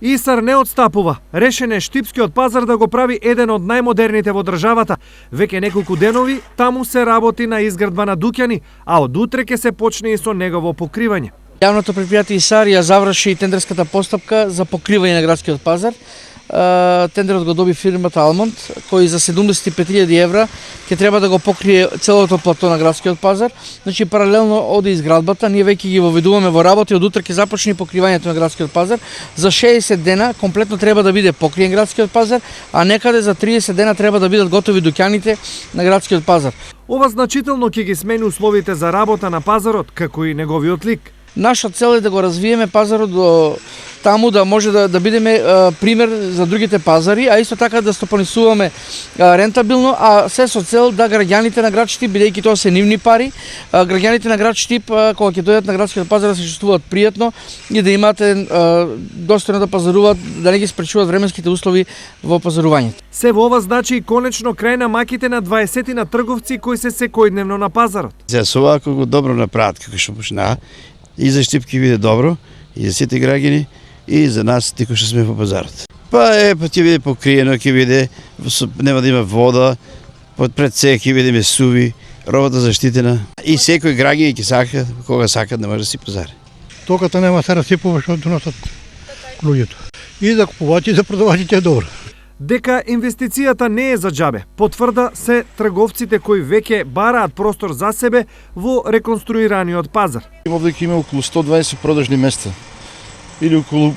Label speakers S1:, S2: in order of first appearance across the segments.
S1: Исар не отстапува. Решен е Штипскиот пазар да го прави еден од најмодерните во државата. Веќе неколку денови таму се работи на изградба на дуќани, а од утре ќе се почне и со негово покривање.
S2: Јавното предпријатие ИСАР ја заврши тендерската постапка за покривање на градскиот пазар. Тендерот го доби фирмата Алмонд, кој за 75.000 евра ќе треба да го покрие целото плато на градскиот пазар. Значи паралелно оди изградбата, ние веќе ги воведуваме во работа и од утре ќе започне покривањето на градскиот пазар. За 60 дена комплетно треба да биде покриен градскиот пазар, а некаде за 30 дена треба да бидат готови дуќаните на градскиот пазар.
S1: Ова значително ќе ги смени условите за работа на пазарот, како и неговиот лик.
S2: Наша цел е да го развиеме пазарот до таму да може да бидеме пример за другите пазари, а исто така да стопанисуваме рентабилно, а се со цел да граѓаните на град Штип, бидејќи тоа се нивни пари, граѓаните на град Штип кога ќе дојдат на градскиот пазар да се чувствуваат пријатно и да имаат достојно да пазаруваат, да не ги спречуваат временските услови во пазарувањето.
S1: Се во ова значи и конечно крај на маките на 20 трговци кои се секојдневно на пазарот.
S3: За ова ако го добро направат како што почнаа, и за Штип ќе биде добро, и за сите граѓани, и за нас тие што сме во пазарот. Ќе биде покриено, ќе биде, нема да има вода, пред се ќе бидеме суви, робата заштитена. И секој граѓани ќе сака, кога сака да може да си пазари.
S4: Токата нема се расипува што доносат луѓето. И за купувачи и за продавачите е добро.
S1: Дека инвестицијата не е за џабе, потврда се трговците кои веќе бараат простор за себе во реконструираниот пазар.
S5: Овде ќе има околу 120 продажни места. Или околу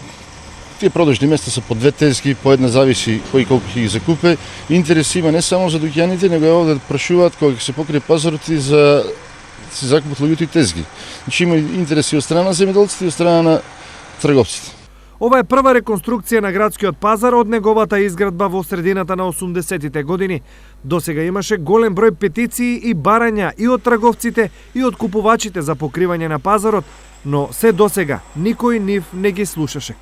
S5: тие продажни места се по две тезги, по една зависи кој колку ќе ги закупе. Интерес има не само за дуќаните, него е овде да прашуваат кога ќе се покрие пазарот и за се закупат луѓето и тезги. Значи има интерес и од страна на земјоделците и од страна на трговците.
S1: Ова е прва реконструкција на градскиот пазар од неговата изградба во средината на 80-тите години. Досега имаше голем број петиции и барања и од трговците и од купувачите за покривање на пазарот, но се досега никој нив не ги слушаше.